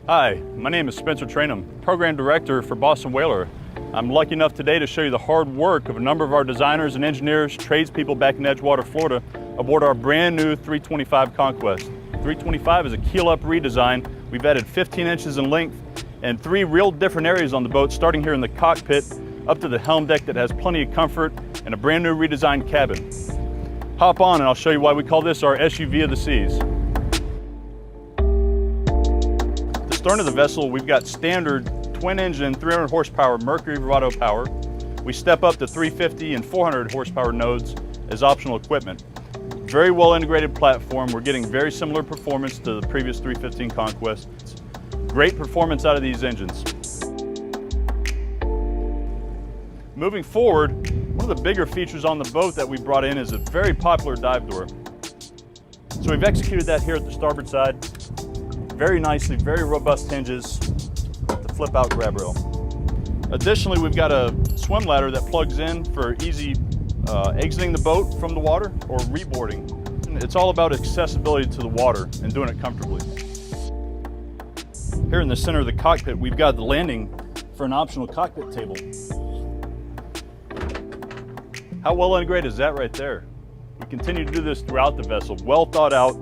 Hi, my name is Spencer Trainum, Program Director for Boston Whaler. I'm lucky enough today to show you the hard work of a number of our designers and engineers, tradespeople back in Edgewater, Florida, aboard our brand new 325 Conquest. 325 is a keel-up redesign. We've added 15 inches in length and 3 real different areas on the boat, starting here in the cockpit up to the helm deck that has plenty of comfort and a brand new redesigned cabin. Hop on and I'll show you why we call this our SUV of the seas. Stern of the vessel, we've got standard twin engine 300 horsepower Mercury Bravado power. We step up to 350 and 400 horsepower nodes as optional equipment. Very well integrated platform. We're getting very similar performance to the previous 315 Conquest. Great performance out of these engines. Moving forward, one of the bigger features on the boat that we brought in is a very popular dive door. So we've executed that here at the starboard side. Very nicely, very robust hinges with the flip out grab rail. Additionally, we've got a swim ladder that plugs in for easy exiting the boat from the water or reboarding. It's all about accessibility to the water and doing it comfortably. Here in the center of the cockpit, we've got the landing for an optional cockpit table. How well integrated is that right there? We continue to do this throughout the vessel. Well thought out,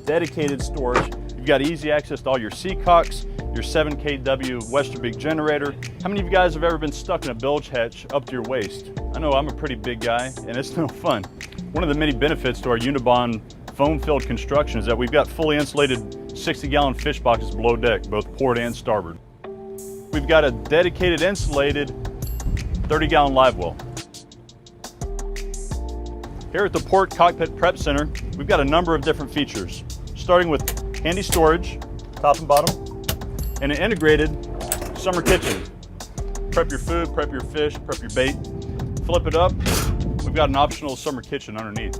dedicated storage. You've got easy access to all your seacocks, your 7 kW Westerbeek generator. How many of you guys have ever been stuck in a bilge hatch up to your waist? I know I'm a pretty big guy and it's no fun. One of the many benefits to our Unibond foam-filled construction is that we've got fully insulated 60-gallon fish boxes below deck, both port and starboard. We've got a dedicated insulated 30-gallon live well. Here at the Port Cockpit Prep Center, we've got a number of different features, starting with handy storage, top and bottom, and an integrated summer kitchen. Prep your food, prep your fish, prep your bait. Flip it up, we've got an optional summer kitchen underneath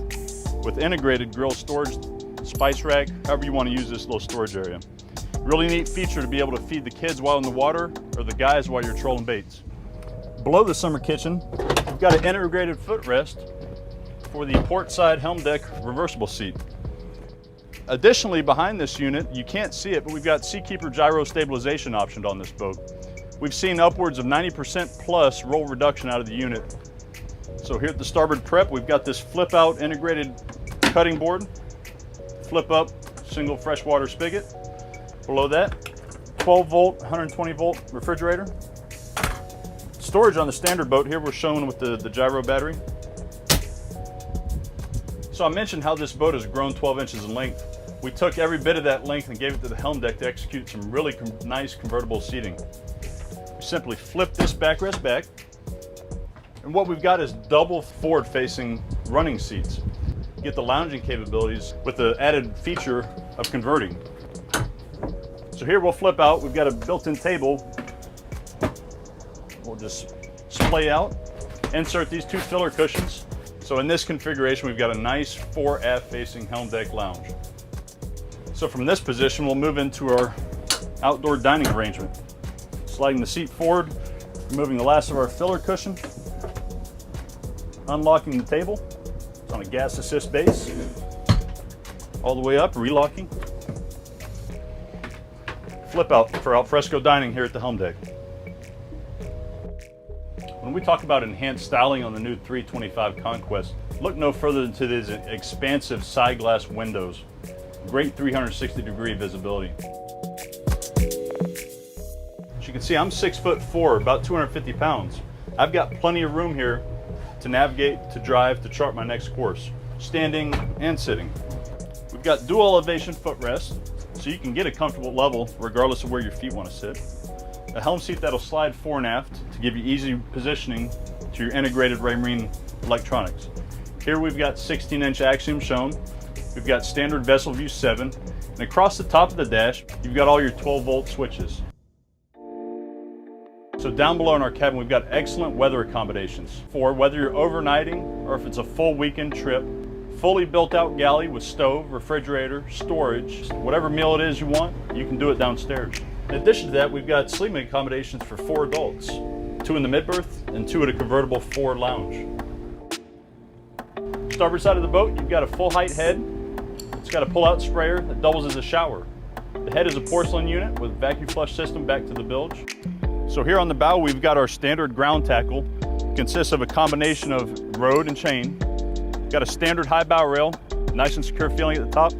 with integrated grill storage, spice rack, however you want to use this little storage area. Really neat feature to be able to feed the kids while in the water or the guys while you're trolling baits. Below the summer kitchen, we've got an integrated footrest for the portside helm deck reversible seat. Additionally, behind this unit, you can't see it, but we've got Seakeeper gyro stabilization optioned on this boat. We've seen upwards of 90% plus roll reduction out of the unit. So here at the starboard prep, we've got this flip out integrated cutting board, flip up single freshwater spigot. Below that, 12 volt, 120 volt refrigerator. Storage on the standard boat here, we're showing with the gyro battery. So I mentioned how this boat has grown 12 inches in length. We took every bit of that length and gave it to the helm deck to execute some really nice convertible seating. We simply flip this backrest back, and what we've got is double forward-facing running seats. You get the lounging capabilities with the added feature of converting. So here we'll flip out. We've got a built-in table. We'll just splay out, insert these 2 filler cushions. So in this configuration, we've got a nice 4 aft-facing helm deck lounge. So from this position, we'll move into our outdoor dining arrangement. Sliding the seat forward, removing the last of our filler cushion, unlocking the table. It's on a gas assist base. All the way up, relocking. Flip out for alfresco dining here at the helm deck. When we talk about enhanced styling on the new 325 Conquest, look no further than to these expansive side glass windows. Great 360-degree visibility. As you can see, I'm 6'4", about 250 pounds. I've got plenty of room here to navigate, to drive, to chart my next course, standing and sitting. We've got dual elevation footrest, so you can get a comfortable level regardless of where your feet want to sit. A helm seat that'll slide fore and aft to give you easy positioning to your integrated Marine electronics. Here we've got 16-inch axiom shown. We've got standard vessel view 7, and across the top of the dash, you've got all your 12-volt switches. So down below in our cabin, we've got excellent weather accommodations for whether you're overnighting or if it's a full weekend trip. Fully built out galley with stove, refrigerator, storage, whatever meal it is you want, you can do it downstairs. In addition to that, we've got sleeping accommodations for 4 adults, 2 in the mid-berth and 2 at a convertible forward lounge. Starboard side of the boat, you've got a full height head. It's got a pull-out sprayer that doubles as a shower. The head is a porcelain unit with vacuum flush system back to the bilge. So here on the bow, we've got our standard ground tackle. It consists of a combination of rode and chain. Got a standard high bow rail, nice and secure feeling at the top.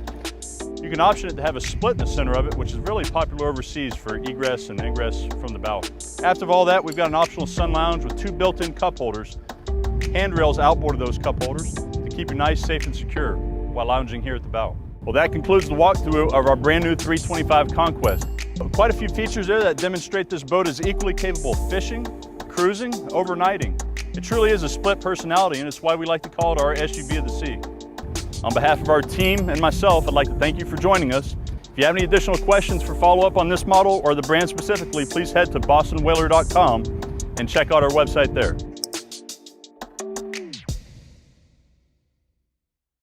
You can option it to have a split in the center of it, which is really popular overseas for egress and ingress from the bow. After all that, we've got an optional sun lounge with 2 built-in cup holders. Handrails outboard of those cup holders to keep you nice, safe, and secure while lounging here at the bow. Well, that concludes the walkthrough of our brand new 325 Conquest. Quite a few features there that demonstrate this boat is equally capable of fishing, cruising, overnighting. It truly is a split personality, and it's why we like to call it our SUV of the sea. On behalf of our team and myself, I'd like to thank you for joining us. If you have any additional questions for follow-up on this model or the brand specifically, please head to bostonwhaler.com and check out our website there.